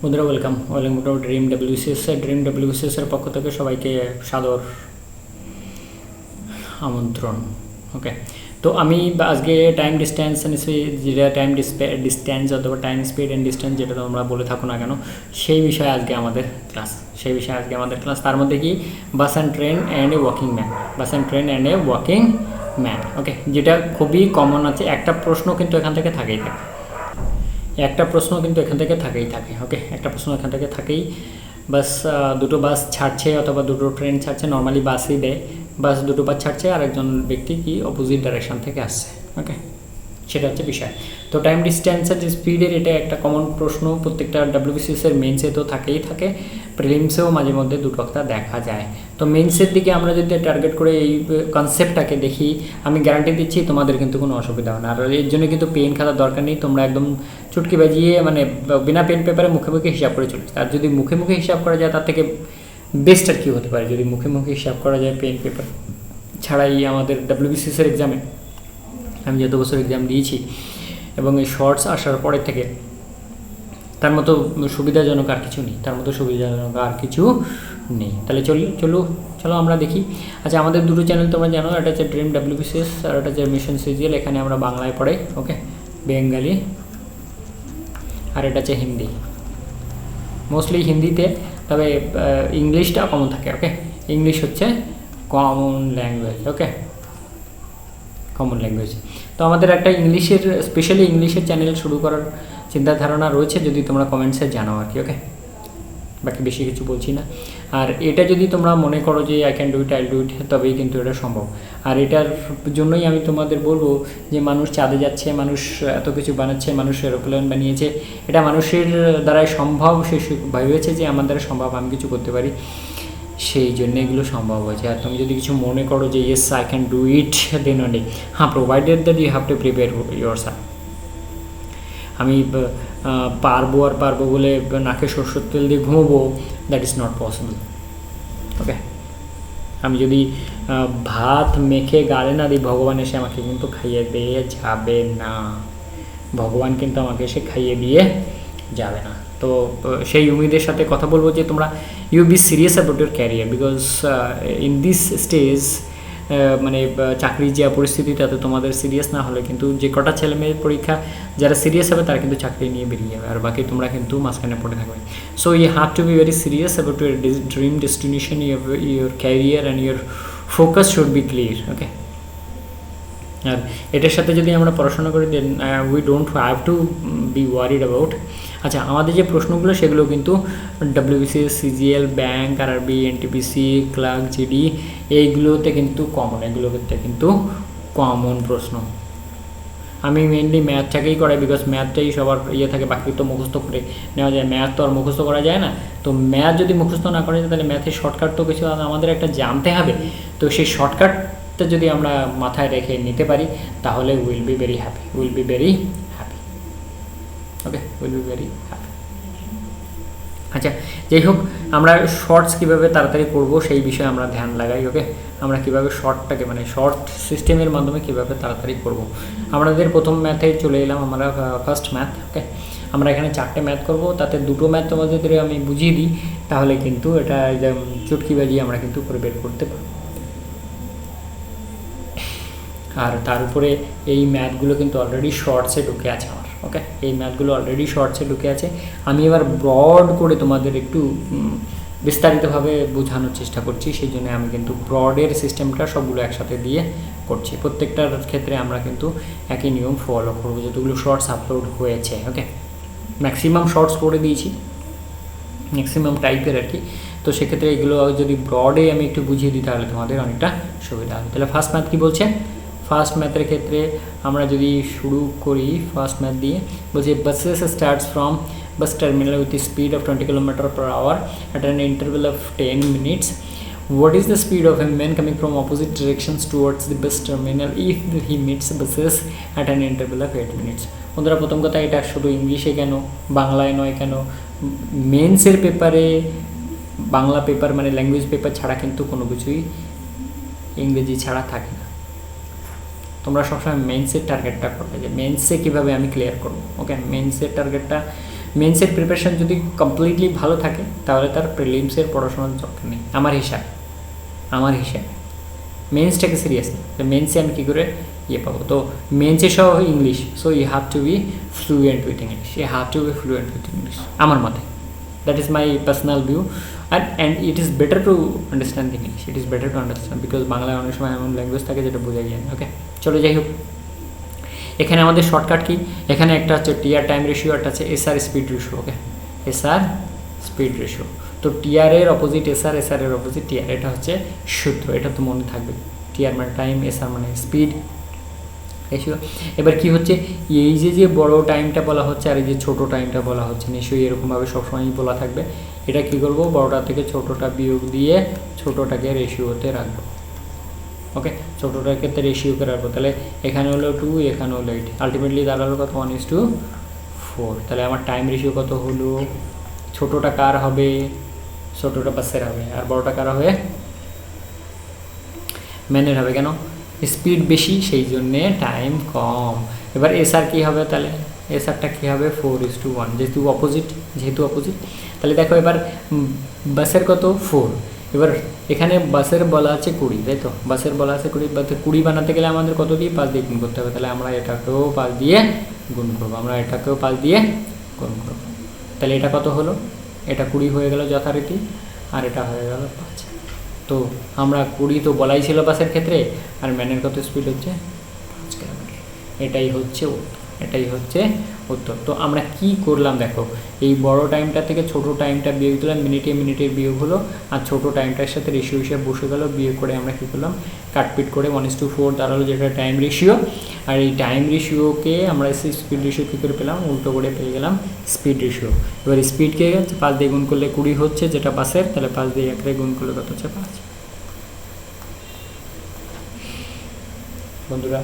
বন্ধুরা welcome to dream WCS এর পক্ষ থেকে সবাইকে সাদর আমন্ত্রণ। ওকে, তো আমি আজকে টাইম ডিস্টেন্স যেটা ডিস্টেন্স অথবা টাইম স্পিড অ্যান্ড ডিস্টেন্স যেটা তোমরা বলে থাকো না কেন, সেই বিষয়ে আজকে আমাদের ক্লাস। তার মধ্যে কি bus and train and a walking man. Okay, যেটা খুবই কমন আছে। একটা প্রশ্ন কিন্তু এখান থেকে থাকেই থাকে। ওকে, একটা প্রশ্ন এখান থেকে থাকেই। বাস দুটো বাস ছাড়ছে অথবা দুটো ট্রেন ছাড়ছে, নর্মালি বাসই দেয়। বাস দুটো বাস ছাড়ছে আর একজন ব্যক্তি কি অপোজিট ডাইরেকশন থেকে আসছে। ওকে, সেটা হচ্ছে বিষয়। তো টাইম ডিস্টেন্স আর স্পিডের এটা একটা কমন প্রশ্ন, প্রত্যেকটা ডাব্লিউবিসিএস এর মেন্সে তো থাকেই থাকে, প্রিলিমসেও মাঝে মধ্যে দুটো একটা দেখা যায়। তো মেন্সের দিকে আমরা যদি টার্গেট করে এই কনসেপ্টটাকে দেখি, আমি গ্যারান্টি দিচ্ছি তোমাদের কিন্তু কোনো অসুবিধা হবে না। আর এর জন্য কিন্তু পেন খাতার দরকার নেই, তোমরা একদম চুটকি বাজিয়ে মানে বিনা পেন পেপারে মুখে হিসাব করে চলছে। আর যদি মুখে হিসাব করা যায় তার থেকে বেস্ট আর কি হতে পারে, যদি মুখে হিসাব করা যায় পেন পেপার ছাড়াই। আমাদের ডাব্লিউবিসিএস এর এক্সামে আমি যত বছর এক্সাম দিয়েছি এবং এই শর্টস আসার পরের থেকে তার মতো সুবিধাজনক আর কিছু নেই। তাহলে চলো আমরা দেখি। আচ্ছা, আমাদের দুটো চ্যানেল তোমরা জানো, এটা হচ্ছে ড্রিম ডাব্লিউবিসিএস আর এটা হচ্ছে মিশন সিজিএল। এখানে আমরা বাংলায় পড়াই, ওকে, বেঙ্গালি, আর এটা হচ্ছে হিন্দি, মোস্টলি হিন্দিতে, তবে ইংলিশটা কমন থাকে। ওকে, ইংলিশ হচ্ছে কমন ল্যাঙ্গুয়েজ। ওকে, কমন ল্যাঙ্গুয়েজ। তো আমাদের একটা স্পেশালি ইংলিশের চ্যানেল শুরু করার চিন্তাধারণা রয়েছে, যদি তোমরা কমেন্টসে জানাও আর কি। ওকে, বাকি বেশি কিছু বলছি না। আর এটা যদি তোমরা মনে করো যে আই ক্যান ডু ইট, তবেই কিন্তু এটা সম্ভব। আর এটার জন্যই আমি তোমাদের বলবো যে মানুষ চাঁদে যাচ্ছে, মানুষ এত কিছু বানাচ্ছে, মানুষ এরোপ্লেন বানিয়েছে, এটা মানুষের দ্বারাই সম্ভব। সে ভেবেছে যে আমার দ্বারা সম্ভব, আমি কিছু করতে পারি, সেই জন্য এগুলো সম্ভব হয়েছে। আর তুমি যদি কিছু মনে করো যে yes I can do it, then only, provided that you have to prepare yourself. আমি পারবো বলে নাকে সরষের তেল দিয়ে ঘুমোবো, that is not possible. Okay, আমি যদি ভাত মেখে গালে না দিই, ভগবান এসে আমাকে কিন্তু খাইয়ে দিয়ে যাবে না। ভগবান কিন্তু আমাকে এসে খাইয়ে দিয়ে যাবে না। তো সেই উম্মিদের সাথে কথা বলবো যে তোমরা you be serious about your career, because in this stage মানে চাকরির যে পরিস্থিতি, তাতে তোমাদের সিরিয়াস না হলে কিন্তু যে কটা ছেলে মেয়ের পরীক্ষা যারা সিরিয়াস হবে তারা কিন্তু চাকরি নিয়ে বেরিয়ে যাবে, আর বাকি তোমরা কিন্তু মাঝখানে পড়ে থাকবে। So you have to be very serious about your dream destination, your career and your focus should be clear. Okay, আর এটার সাথে যদি আমরা পড়াশোনা করি, then we don't have to be worried about. আচ্ছা, আমাদের যে প্রশ্নগুলো সেগুলো কিন্তু WBCS, CGL, bank, RRB, NTPC, clerk, GD, এইগুলোতে কিন্তু কমন প্রশ্ন। আমি মেনলি ম্যাথটাকেই করাই, বিকজ ম্যাথটাই সবার থাকে, বাকি তো মুখস্থ করে নেওয়া যায়। ম্যাথ তো আর মুখস্থ করা যায় না। তো ম্যাথ যদি মুখস্থ না করা যায়, তাহলে ম্যাথের শর্টকাট তো কিছু আমাদের একটা জানতে হবে। তো সেই শর্টকাটটা যদি আমরা মাথায় রেখে নিতে পারি, তাহলে will be very happy. Okay, will be very happy. আচ্ছা, যাই হোক, আমরা শর্টস কীভাবে তাড়াতাড়ি করবো সেই বিষয়ে আমরা ধ্যান লাগাই। ওকে, আমরা কীভাবে শর্টটাকে মানে শর্ট সিস্টেমের মাধ্যমে কীভাবে তাড়াতাড়ি করবো। আমাদের প্রথম ম্যাথে চলে এলাম, আমরা ফার্স্ট ম্যাথ। ওকে, আমরা এখানে 4টে ম্যাথ করবো, তাতে 2টো ম্যাথ তোমাদের আমি বুঝিয়ে দিই, তাহলে কিন্তু এটা চুটকি বাজিয়ে আমরা কিন্তু করে বের করতে পারবো। আর তার উপরে এই ম্যাথগুলো কিন্তু অলরেডি শর্টসে ঢুকে আছে আমার। ওকে, এই ম্যাথগুলো অলরেডি শর্টসে ঢুকে আছে। আমি এবার ব্রড করে তোমাদের একটু বিস্তারিতভাবে বোঝানোর চেষ্টা করছি, সেই জন্য আমি কিন্তু ব্রডের সিস্টেমটা সবগুলো একসাথে দিয়ে করছি। প্রত্যেকটার ক্ষেত্রে আমরা কিন্তু একই নিয়ম ফলো করবো, যতগুলো শর্টস আপলোড হয়েছে। ওকে, ম্যাক্সিমাম শর্টস করে দিয়েছি, ম্যাক্সিমাম টাইপের আর কি। তো সেক্ষেত্রে এগুলো যদি ব্রডে আমি একটু বুঝিয়ে দিই, তাহলে তোমাদের অনেকটা সুবিধা হবে। তাহলে ফার্স্ট ম্যাথ কী বলছে? ফার্স্ট ম্যাথের ক্ষেত্রে আমরা যদি শুরু করি ফার্স্ট ম্যাথ দিয়ে, বলছি buses starts from bus terminal with speed of 20 km/h at an interval of 10 minutes. What is the speed of a man coming from opposite directions towards the bus terminal if he meets buses at an interval of 8 minutes? বন্ধুরা, প্রথম কথা, এটা শুধু ইংলিশে কেন, বাংলায় নয় কেন? মেন্সের পেপারে বাংলা পেপার মানে ল্যাঙ্গুয়েজ পেপার ছাড়া কিন্তু কোনো কিছুই ইংরেজি ছাড়া থাকে না। তোমরা সবসময় মেন্সের টার্গেটটা করবে যে মেন্সে কীভাবে আমি ক্লিয়ার করবো। ওকে, মেন্সের টার্গেটটা মেন্সের প্রিপারেশন যদি কমপ্লিটলি ভালো থাকে তাহলে তার প্রিলিমসের পড়াশোনার দরকার নেই আমার হিসাবে মেন্সটাকে সিরিয়াসলি তো মেন্সে আমি কী করে ইয়ে পাবো, তো মেন্সে সহ English, so you have to be fluent with English, আমার মতে। That is my personal view. And it is better to understand English, it is better to understand because বাংলায় অনেক সময় এমন ল্যাঙ্গুয়েজ থাকে যেটা বোঝা যায় না। ওকে, চলো যাই হোক, এখানে আমাদের শর্টকাট কি, এখানে একটা হচ্ছে টিআর টাইম রেশিও, একটা হচ্ছে এসআর স্পিড রেশিও। ওকে, এসআর স্পিড রেশিও, তো টিআরের অপোজিট এসআর, এসআরের অপোজিট টিআর, এটা হচ্ছে সূত্র, এটা তো মনে থাকবে। টিআর মানে টাইম, এসআর মানে স্পিড রেশিও। এবার কি হচ্ছে, এই যে বড় টাইমটা বলা হচ্ছে আর এই যে ছোটো টাইমটা বলা হচ্ছে, নিশ্চয়ই এরকমভাবে সবসময়ই বলা থাকবে। এটা কি করব, বড়টা থেকে ছোটোটা বিয়োগ দিয়ে ছোটোটাকে রেশিওতে রাখবো। ওকে, ছোটোটার ক্ষেত্রে রেশিও করে রাখবো, তাহলে এখানে হলো 2, এখানে হলো 8, আলটিমেটলি দাঁড়ালো কত, 1:4। তাহলে আমার টাইম রেশিও কত হলো, ছোটোটা কার হবে, ছোটোটা বাসের হবে, আর বড়টা কার হবে, ম্যানের হবে। কেন, স্পিড বেশি সেই জন্যে টাইম কম। এবার এসআর কী হবে, তাহলে এসআরটা কী হবে, 4:1, যেহেতু অপোজিট, তাহলে দেখো এবার বাসের কত 4, এবার এখানে বাসের বলা আছে 20, তাই তো, বাসের বলা আছে 20, বা 20 বানাতে গেলে আমাদের কত দিয়ে 5 দিয়ে গুণ করতে হবে, তাহলে আমরা এটাকেও 5 দিয়ে গুণ করবো, তাহলে এটা কত হলো, এটা 20 হয়ে গেল যথারীতি, আর এটা হয়ে গেল 5। তো আমরা 20 তো বলাই ছিল বাসের ক্ষেত্রে, আর ম্যানের কত স্পিড হচ্ছে 5 কিলোমিটার। এটাই হচ্ছে উত্তর। তো আমরা কি করলাম দেখো, এই বড় টাইমটা থেকে ছোট টাইমটা বিয়োগ দিলাম, মিনিটের বিয়োগ হলো, আর ছোট টাইমটার সাথে রেশিও হিসেবে বসে গেল, বিয়োগ করে আমরা কী করলাম, কাটপিট করে 1:4 দাঁড়ালো, যেটা টাইম রেশিও। আর এই টাইম রেশিওকে আমরা স্পিড রেশিও কী করে পেলাম, উল্টো করে পেয়ে গেলাম স্পিড রেশিও। এবার স্পিডকে 5 দিয়ে গুণ করলে 20 হচ্ছে, যেটা বাসের, তাহলে 5 দিয়ে 1 গুণ করলে কত হচ্ছে 5। বন্ধুরা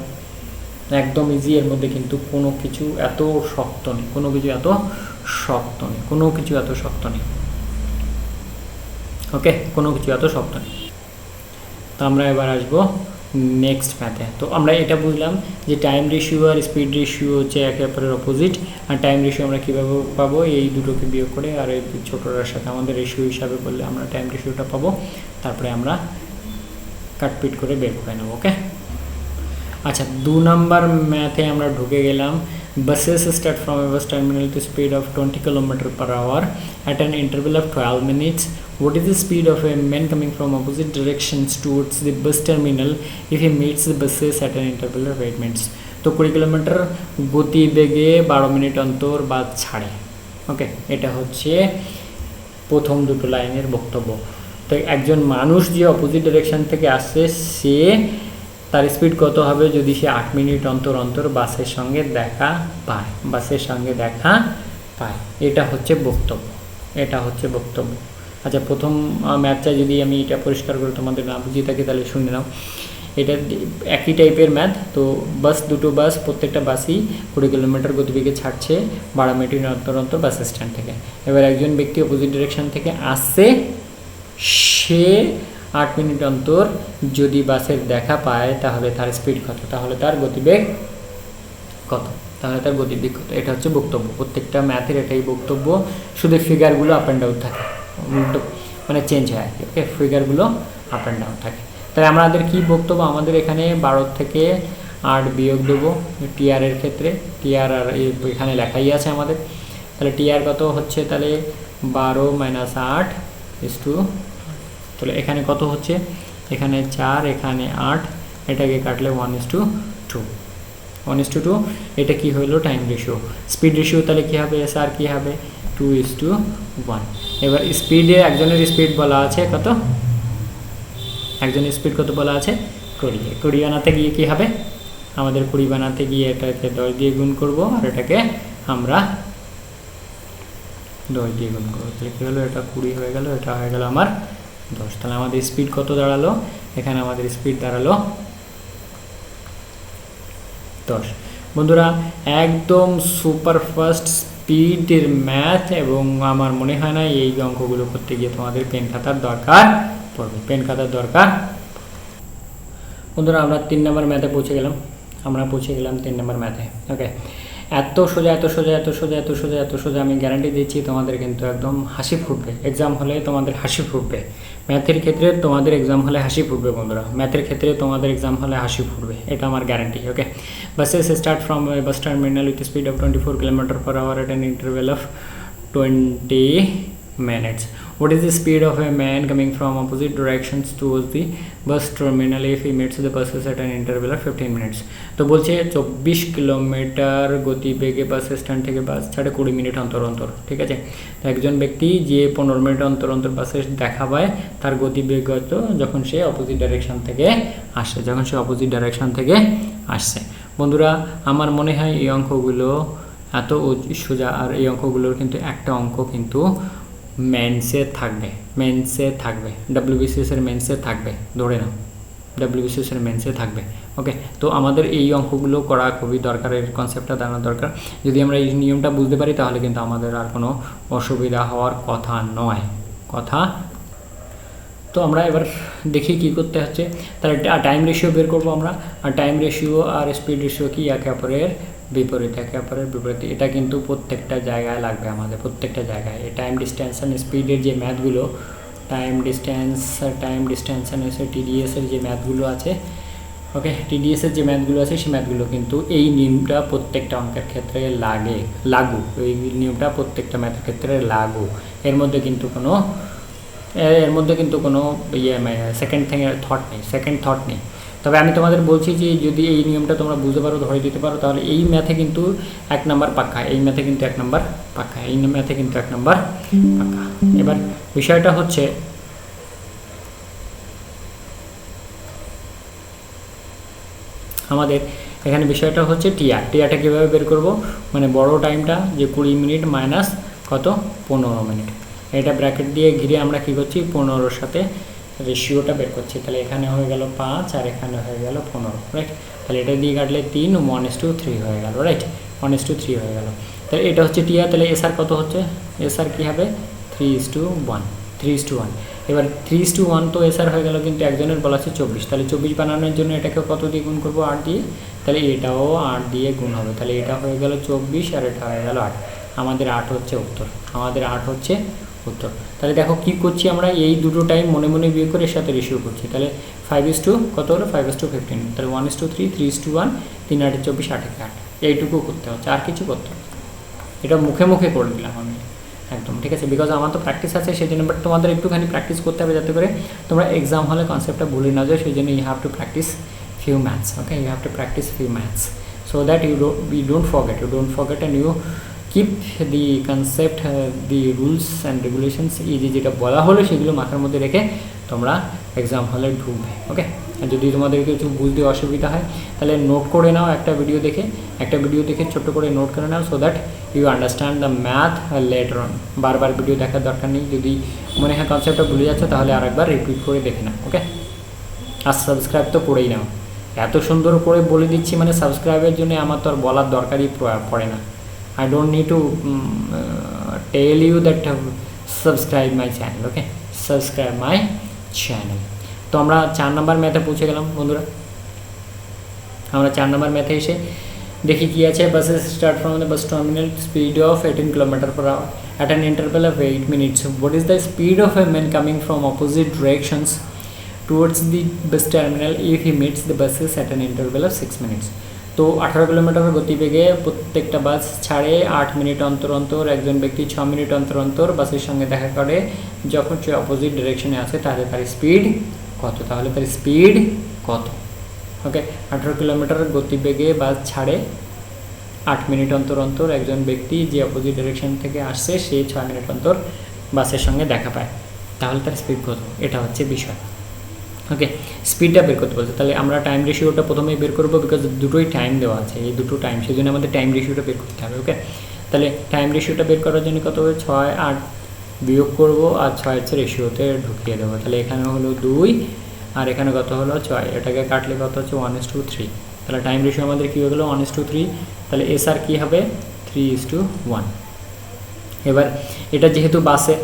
একদম ইজি, এর মধ্যে কিন্তু কোনো কিছু এত শক্ত নেই, ওকে, কোনো কিছু এত শক্ত নেই। তো আমরা এবার আসবো নেক্সট ম্যাথে। তো আমরা এটা বুঝলাম যে টাইম রেশিও আর স্পিড রেশিও হচ্ছে একে অপরের অপোজিট, আর টাইম রেশিও আমরা কীভাবে পাবো, এই দুটোকে বিয়োগ করে আর এই ছোটোটার সাথে আমাদের রেশিও হিসাবে করলে আমরা টাইম রেশিওটা পাবো, তারপরে আমরা কাটপিট করে বের করে নেব। ওকে, আচ্ছা 2 নাম্বার ম্যাথে আমরা ঢুকে গেলাম। Buses start from a bus terminal to speed of 20 km/h at an interval of 12 minutes. What is the speed of a man coming from opposite directions towards the bus terminal if he meets the buses at an interval of 8 minutes? তো 20 kilometre গতিবেগে 12 minute অন্তর বাস ছাড়ে। ওকে, এটা হচ্ছে প্রথম দুটো লাইনের বক্তব্য। তো একজন মানুষ যে অপোজিট ডিরেকশন থেকে আসছে, সে তার স্পিড কত হবে যদি সে 8 মিনিট অন্তর বাসের সঙ্গে দেখা পায়, এটা হচ্ছে বক্তব্য। আচ্ছা, প্রথম ম্যাথটা যদি আমি এটা পরিষ্কার করে তোমাদের না বুঝিয়ে থাকি তাহলে শুনে নাও। এটা একই টাইপের ম্যাথ। তো দুটো বাস, প্রত্যেকটা বাসই 20 কিলোমিটার গতিবেগে ছাড়ছে 12 মিনিট অন্তর বাস স্ট্যান্ড থেকে। এবার একজন ব্যক্তি অপোজিট ডিরেকশন থেকে আসছে, সে 8 মিনিট অন্তর যদি বাসের দেখা পায় তাহলে তার স্পিড কত, তাহলে তার গতিবেগ কত। এটা হচ্ছে বক্তব্য। প্রত্যেকটা ম্যাথের এটাই বক্তব্য, শুধু ফিগারগুলো আপ অ্যান্ড ডাউন থাকে, মানে চেঞ্জ হয়। ওকে, ফিগারগুলো আপ অ্যান্ড ডাউন থাকে। তাহলে আমাদের কি বক্তব্য, আমাদের এখানে 12 থেকে 8 বিয়োগ দেবো টিআরের ক্ষেত্রে। টিআর আর এখানে লেখাই আছে আমাদের। তাহলে টিআর কত হচ্ছে, তাহলে 12 - 8 তাহলে এখানে কত হচ্ছে, এখানে 4, এখানে 8, এটাকে কাটলে 1:2। এটা কি হলো, টাইম রেশিও। স্পিড রেশিও তাহলে কী হবে, এসআর কী হবে, 2:1। এবার স্পিডে একজনের স্পিড বলা আছে কত, বলা আছে 20 বানাতে গিয়ে কী হবে, আমাদের 20 বানাতে গিয়ে এটাকে 10 দিয়ে গুণ করব, আর এটাকে আমরা 10 দিয়ে গুণ করবো। তাহলে কী হলো, এটা 20 হয়ে গেল, এটা হয়ে গেল আমার 10। তাহলে আমাদের স্পিড কত দাঁড়ালো, এখানে আমাদের স্পিড দাঁড়ালো 10। বন্ধুরা একদম সুপার ফাস্ট স্পিডের ম্যাথ, এবং আমার মনে হয় না এই অঙ্কগুলো করতে গিয়ে তোমাদের পেন খাতার দরকার পড়বে। বন্ধুরা আমরা 3 নম্বর ম্যাথে পৌঁছে গেলাম। 3 নম্বর ম্যাথে। ওকে, এত সোজা এত সোজা এত সোজা এত সোজা এত সোজা, আমি গ্যারান্টি দিচ্ছি তোমাদের কিন্তু একদম হাসি ফুটবে। এক্সাম হলে তোমাদের হাসি ফুটবে, ম্যাথের ক্ষেত্রে তোমাদের এক্সাম হলে হাসি ফুটবে বন্ধুরা, ম্যাথের ক্ষেত্রে তোমাদের এক্সাম হলে হাসি ফুটবে, এটা আমার guarantee. Okay, buses start from bus terminal with speed of 24 km/h at an interval of 20 minutes. What is the speed of a man coming from opposite directions towards the bus terminal if he meets the buses at an interval of 15 minutes? তো বলছে 24 kilometre গতিবেগে bus stand থেকে বাস ছাড়ে 20 minute অন্তর অন্তর, ঠিক আছে। তো একজন ব্যক্তি যে 15 মিনিট অন্তর অন্তর বাসে দেখা পায় তার গতিবেগ কত যখন সে অপোজিট ডাইরেকশন থেকে আসে, যখন সে অপোজিট ডাইরেকশন থেকে আসছে। বন্ধুরা আমার মনে হয় এই অঙ্কগুলো এত সোজা, আর এই অঙ্কগুলোর কিন্তু একটা অঙ্ক কিন্তু মেন্সে থাকবে, WBCS এর মেন্সে থাকবে, ধরে নাও WBCS এর মেন্সে থাকবে। ওকে, তো আমাদের এই অঙ্কগুলো করা খুবই দরকার, এর কনসেপ্টটা জানা দরকার। যদি আমরা এই নিয়মটা বুঝতে পারি তাহলে কিন্তু আমাদের আর কোনো অসুবিধা হওয়ার কথা নয়। তো আমরা এবার দেখি কি করতে হচ্ছে। তাহলে টাইম রেশিও বের করবো আমরা, আর টাইম রেশিও আর স্পিড রেশিও কি একে অপরের বিপরীত, এটা কিন্তু প্রত্যেকটা জায়গায় লাগবে আমাদের, প্রত্যেকটা জায়গায়। এই টাইম ডিস্টেন্স অ্যান্ড স্পিডের যে ম্যাথগুলো, টাইম ডিস্টেন্স অ্যান্ড TDS-এর যে ম্যাথগুলো আছে, ওকে, TDS-এর যে ম্যাথগুলো আছে সেই ম্যাথগুলো কিন্তু এই নিয়মটা প্রত্যেকটা অঙ্কের ক্ষেত্রে লাগু, এই নিয়মটা প্রত্যেকটা ম্যাথের ক্ষেত্রে লাগু। এর মধ্যে কিন্তু কোনো সেকেন্ড থট নেই। তবে আমি তোমাদের বলছি যে যদি এই নিয়মটা তোমরা বুঝতে পারো, ধরে দিতে পারো, তাহলে এই ম্যাথে কিন্তু 1 নাম্বার পাক্কা, এবার বিষয়টা হচ্ছে আমাদের এখানে বিষয়টা হচ্ছে টিআরটা কীভাবে বের করব, মানে বড় টাইমটা যে 20 মিনিট মাইনাস কত 15 মিনিট, এটা ব্র্যাকেট দিয়ে ঘিরে আমরা কী করছি 15-র সাথে রেশিওটা বের করছি। তাহলে এখানে হয়ে গেল 5 আর এখানে হয়ে গেল 15, রাইট। তাহলে এটা দিয়ে কাটলে 3 1:3 হয়ে গেল, রাইট, 1:3 হয়ে গেল। তাহলে এটা হচ্ছে টিআর। তাহলে এসআর কত হচ্ছে, এসআর কী হবে 3:1। এবার 3:1 তো এসআর হয়ে গেল, কিন্তু একজনের বলা আছে 24, তাহলে 24 বানানোর জন্য এটাকে কত দিয়ে গুণ করবো 8 দিয়ে, তাহলে এটাও 8 দিয়ে গুণ হবে, তাহলে এটা হয়ে গেল 24 আর এটা হয়ে গেল 8, আমাদের 8 হচ্ছে উত্তর। তাহলে দেখো কি করছি আমরা, এই দুটো টাইম মনে মনে বিয়োগ করে এর সাথে রেশিও করছি। তাহলে 5:, কত হলো 5:15, তাহলে 1:3, 3:1, 3 8 24, 8 8, এইটুকু করতে হচ্ছে, আর কিছু করতে হবে। এটা মুখে করে দিলাম আমি একদম, ঠিক আছে, বিকজ আমার তো প্র্যাকটিস আছে সেই জন্য, বাট তোমাদের একটুখানি প্র্যাকটিস করতে হবে যাতে করে তোমরা এক্সাম হলে কনসেপ্টটা ভুলে না যায়। সেই জন্য you have to practice few maths, okay, you have to practice few maths so that you don't forget and you keep the concept, the rules and regulations, এই যেটা বলা হলো সেগুলো মাথার মধ্যে রেখে তোমরা এক্সাম হলে ঢুকবে। ওকে, আর যদি তোমাদের কিছু বুঝতে অসুবিধা হয় তাহলে নোট করে নাও, একটা ভিডিও দেখে ছোট্ট করে নোট করে নাও, so that you understand the math later on. বারবার ভিডিও দেখার দরকার নেই, যদি মনে হয় কনসেপ্টটা ভুলে যাচ্ছ তাহলে আরেকবার রিপিট করে দেখে নাও। ওকে, আর সাবস্ক্রাইব তো করেই নাও, এত সুন্দর করে বলে দিচ্ছি, মানে সাবস্ক্রাইবের জন্য আমার তো আর বলার দরকারই পড়ে না। I don't need to tell you that subscribe my channel, okay, subscribe my channel. তো আমরা 4 নাম্বার ম্যাথে পৌঁছে গেলাম বন্ধুরা। আমরা 4 নাম্বার ম্যাথে এসে দেখি কি আছে। Buses start from the bus terminal, speed of 18 km/h at an interval of 8 minutes. What is the speed of a man coming from opposite directions towards the bus terminal if he meets the buses at an interval of 6 minutes? তো 18 kilometre গতিবেগে প্রত্যেকটা বাস ছাড়ে 8 minute অন্তর অন্তর, একজন ব্যক্তি 6 minute অন্তর অন্তর বাসের সঙ্গে দেখা করে যখন সে অপোজিট ডিরেকশনে আসে, তাহলে তার স্পিড কত? ওকে, 18 কিলোমিটার গতিবেগে বাস ছাড়ে 8 মিনিট অন্তর অন্তর, একজন ব্যক্তি যে অপোজিট ডিরেকশন থেকে আসছে সে 6 মিনিট অন্তর বাসের সঙ্গে দেখা পায়, তাহলে তার স্পিড কত? এটা হচ্ছে বিষয়। ওকে, স্পিডটা বের করতে বলছে, তাহলে আমরা টাইম রেশিওটা প্রথমেই বের করবো, বিকজ দুটোই টাইম দেওয়া আছে, এই দুটো টাইম, সেই জন্য আমাদের টাইম রেশিওটা বের করতে হবে। ওকে, তাহলে টাইম রেশিওটা বের করার জন্য কত হবে, 6 8 বিয়োগ করবো আর 6 হচ্ছে রেশিওতে ঢুকিয়ে দেবো, তাহলে এখানে হলো 2 আর এখানে কত হলো 6, এটাকে কাটলে কত হচ্ছে 1:3, তাহলে টাইম রেশিও আমাদের কী হয়ে গেলো 1:3, তাহলে এসআর কী হবে 3:1। এবার এটা যেহেতু বাসের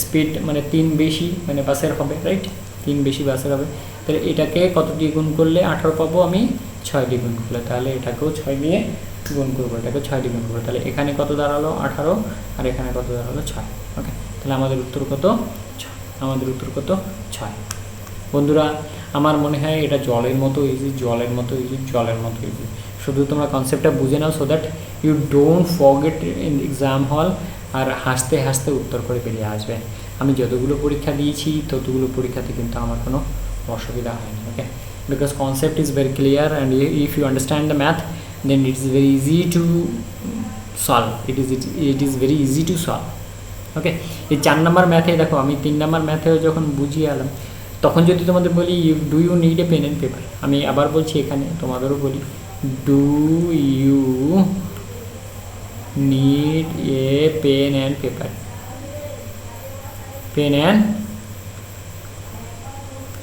স্পিড মানে 3 বেশি, মানে বাসের হবে, রাইট, 3 বেশি বাসের হবে, তাহলে এটাকে কত দিয়ে গুণ করলে 18 পাবো আমি, 6 দিয়ে গুণ করলে, তাহলে এটাকেও 6 দিয়ে গুণ করবো, এটাকে 6 দিয়ে গুণ করবো, তাহলে এখানে কত দাঁড়ালো 18 আর এখানে কত দাঁড়ালো 6। ওকে, তাহলে আমাদের উত্তর কত 6, আমাদের উত্তর কত 6। বন্ধুরা আমার মনে হয় এটা জলের মতো ইজি, জলের মতো ইজি, জলের মতো ইজি। শুধু তোমরা কনসেপ্টটা বুঝে নাও, so that you don't forget in exam hall, আর হাসতে হাসতে উত্তর করে বেরিয়ে আসবে। আমি যতগুলো পরীক্ষা দিয়েছি ততগুলো পরীক্ষাতে কিন্তু আমার কোনো অসুবিধা হয়নি। ওকে, because concept is very clear and if you understand the math then it is very easy to solve, it is very easy to solve. ওকে, এই 4 নাম্বার ম্যাথে দেখো আমি 3 নাম্বার ম্যাথেও যখন বুঝিয়ে এলাম তখন যদি তোমাদের বলি do you need a pen and paper, আমি আবার বলছি এখানে তোমাদেরও বলি do you need a pen and paper, pen and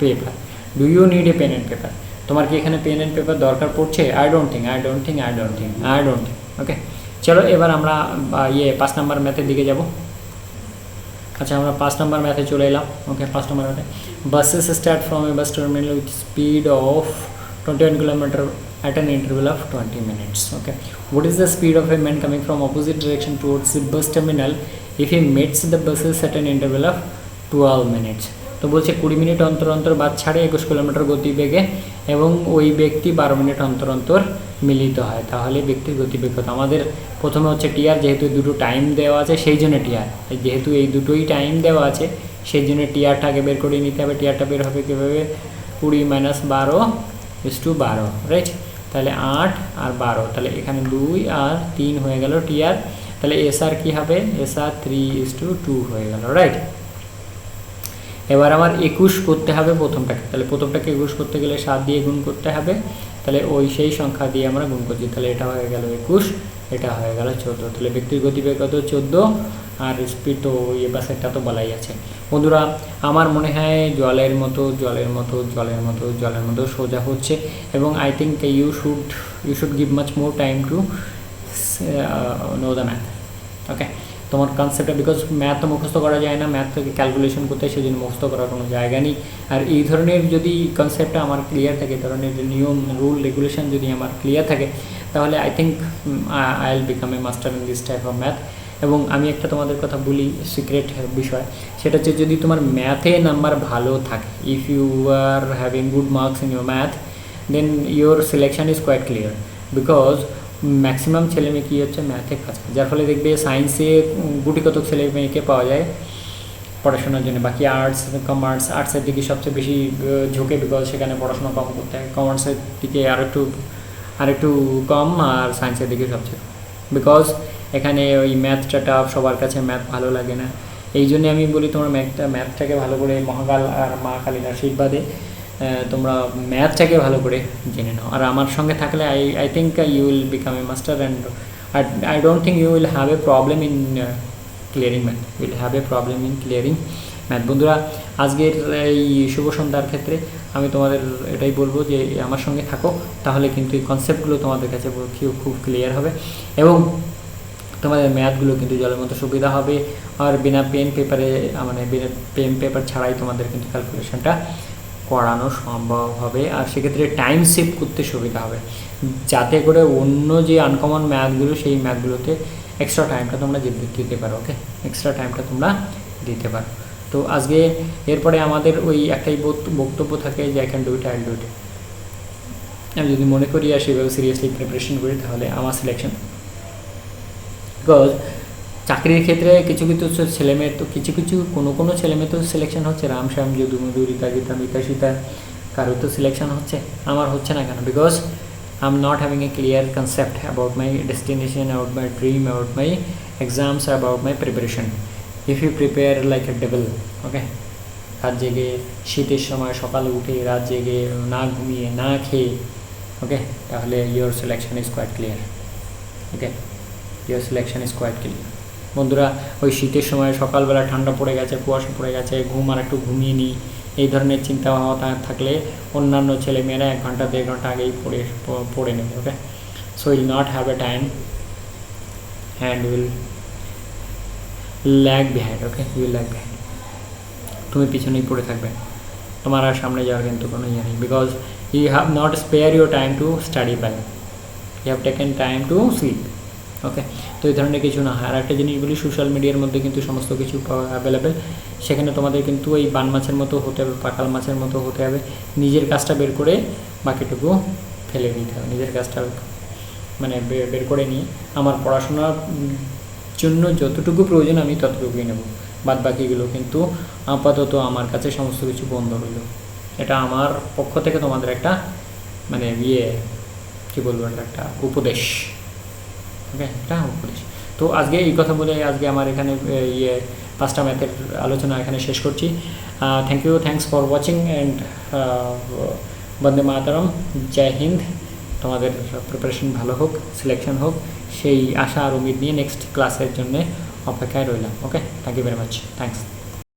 paper, do you need a pen and paper. তোমার কি এখানে পেন অ্যান্ড পেপার দরকার পড়ছে? I don't think. ওকে, চলো এবার আমরা 5 নাম্বার ম্যাথের দিকে যাব। আচ্ছা, আমরা 5 নাম্বার ম্যাথে চলে এলাম। ওকে, 5 নাম্বার ম্যাথে buses start from a bus terminal with speed of 21 kilometre at an interval of 20 minutes. Okay, what is the speed of a man coming from opposite direction towards the bus terminal if he meets the buses at an interval of 12 minutes? তো বলছে 20 minute অন্তর অন্তর বাস ছাড়ে 21 kilometre গতিবেগে এবং ওই ব্যক্তি 12 minute অন্তর অন্তর মিলিত হয়, তাহলে ব্যক্তির গতিবেগ কত? আমাদের প্রথমে হচ্ছে টিআর, যেহেতু দুটো টাইম দেওয়া আছে সেই জন্য টিআর, যেহেতু এই দুটোই টাইম দেওয়া আছে সেই জন্য টিআরটা আগে বের করে নিতে হবে। টিআরটা বের হবে কীভাবে? 20 - 12 = 12, রাইট? তাহলে 8 আর 12, তাহলে এখানে 2 আর 3 হয়ে গেল টিআর, তাহলে এসআর কী হবে? এসআর 3:2 হয়ে গেল, রাইট? এবার আমার 21 করতে হবে প্রথমটাকে, তাহলে প্রথমটাকে 21 করতে গেলে 7 দিয়ে গুণ করতে হবে, তাহলে ওই সেই সংখ্যা দিয়ে আমরা গুণ করছি, তাহলে এটা হয়ে গেল 21, এটা হয়ে গেল 14, তাহলে ব্যক্তির গতিবেগ কত? 14, আর স্পিড তো এই বাসেরটা তো বলাই আছে। বন্ধুরা আমার মনে হয় জলের মতো জলের মতো জলের মতো জলের মতো সোজা হচ্ছে, এবং I think you should give much more time to know the math. Okay, তোমার কনসেপ্টটা, বিকজ ম্যাথ তো মুখস্থ করা যায় না, ম্যাথ থেকে ক্যালকুলেশন করতে সেই জন্য মুখস্থ করার কোনো জায়গা নেই। আর এই ধরনের যদি কনসেপ্টটা আমার ক্লিয়ার থাকে, ধরনের নিয়ম রুল রেগুলেশন যদি আমার ক্লিয়ার থাকে, তাহলে I think I will become a master in this type of math. এবং আমি একটা তোমাদের কথা বলি, সিক্রেট বিষয়, সেটা হচ্ছে যদি তোমার ম্যাথে নাম্বার ভালো থাকে, if you are having good marks in your math, then your selection is quite clear, because maximum ছেলে মেয়ে কী হচ্ছে ম্যাথে কাছে, যার ফলে দেখবে সায়েন্সে গুটি কতক ছেলে মেয়েকে পাওয়া যায় পড়াশোনার জন্য, বাকি আর্টস কমার্স, আর্টসের দিকে সবচেয়ে বেশি ঝোঁকে, বিকজ সেখানে পড়াশোনা কম করতে হয়, কমার্সের দিকে আরেকটু কম, আর সায়েন্সের দিকে সবচেয়ে, বিকজ এখানে ওই ম্যাথটা টাফ, সবার কাছে ম্যাথ ভালো লাগে না। এই জন্যে আমি বলি তোমরা ম্যাথটাকে ভালো করে, মহাকাল আর মা কালীর আশীর্বাদে তোমরা ম্যাথটাকে ভালো করে জেনে নাও, আর আমার সঙ্গে থাকলে I think you will become a master, and I don't think you will have a problem in clearing math, will have a problem in clearing math. বন্ধুরা আজকের এই শুভ সন্ধ্যার ক্ষেত্রে আমি তোমাদের এটাই বলবো যে আমার সঙ্গে থাকো, তাহলে কিন্তু এই কনসেপ্টগুলো তোমাদের কাছে খুব ক্লিয়ার হবে, এবং তোমাদের ম্যাথগুলো কিন্তু জলের মতো সুবিধা হবে, আর বিনা পেন পেপারে, মানে বিনা পেন পেপার ছাড়াই তোমাদের কিন্তু ক্যালকুলেশনটা করানো সম্ভব হবে, আর সেক্ষেত্রে টাইম সেভ করতে সুবিধা হবে, যাতে করে অন্য যে আনকমন ম্যাথগুলো সেই ম্যাথগুলোতে এক্সট্রা টাইমটা তোমরা দিতে পারো। ওকে, এক্সট্রা টাইমটা তোমরা দিতে পারো। তো আজকে এরপরে আমাদের ওই একটাই বক্তব্য থাকে যে I can do it, I will do it. আমি যদি মনে করি আর সেভাবে সিরিয়াসলি প্রিপারেশন করি, তাহলে আমার সিলেকশন, বিকজ চাকরির ক্ষেত্রে কিছু ছেলেমেয়ের তো কোনো ছেলেমেয়ে তো সিলেকশন হচ্ছে, রাম শ্যাম যদু মধু রিতা গীতা মিতা সীতা, কারো তো সিলেকশন হচ্ছে, আমার হচ্ছে না কেন? Because I am not having a clear concept about my destination, about my dream, about my exams, about my preparation. If you prepare like a devil, okay, রাত জেগে শীতের সময় সকালে উঠে রাত জেগে না ঘুমিয়ে না খেয়ে, ওকে, তাহলে your selection is quite clear. Okay, your selection is quite clear. বন্ধুরা ওই শীতের সময় সকালবেলা ঠান্ডা পড়ে গেছে, কুয়াশা পড়ে গেছে, আর একটু ঘুমিয়ে নিই, এই ধরনের চিন্তা ভাবনা থাকলে অন্যান্য ছেলেমেয়েরা 1 ঘন্টা 1.5 ঘন্টা আগেই পড়ে নেবে। Okay, so will not have a time and will lag behind. Okay, will lag behind, তুমি পিছনেই পড়ে থাকবে, তোমার আর সামনে যাওয়ার কিন্তু কোনো ইয়ে নেই, because you have not spare your time to study well. You have taken time to sleep. Okay, তো এই ধরনের কিছু না হয়। আর একটা জিনিস বলি, সোশ্যাল মিডিয়ার মধ্যে কিন্তু সমস্ত কিছু অ্যাভেলেবেল, সেখানে তোমাদের কিন্তু এই বান মাছের মতো হতে হবে, পাকাল মাছের মতো হতে হবে, নিজের কাজটা বের করে বাকিটুকু ফেলে দিতে হবে, নিজের কাজটা মানে বের করে নিয়ে আমার পড়াশোনার জন্য যতটুকু প্রয়োজন আমি ততটুকুই নেব, বাদ বাকিগুলো কিন্তু আপাতত আমার কাছে সমস্ত কিছু বন্ধ হইল। এটা আমার পক্ষ থেকে তোমাদের একটা মানে কী বলবো, এটা একটা উপদেশ। ওকে, একটা উপদেশ। তো আজকে এই কথা বলে আজকে আমার এখানে 5টা ম্যাথের আলোচনা এখানে শেষ করছি। Thank you, thanks for watching and Vande Mataram, Jai Hind. তোমাদের প্রিপারেশন ভালো হোক, সিলেকশন হোক, সেই আশা আর উম্মিদ নিয়ে নেক্সট ক্লাসের জন্য অপেক্ষায় রইলাম। Okay, thank you very much, thanks.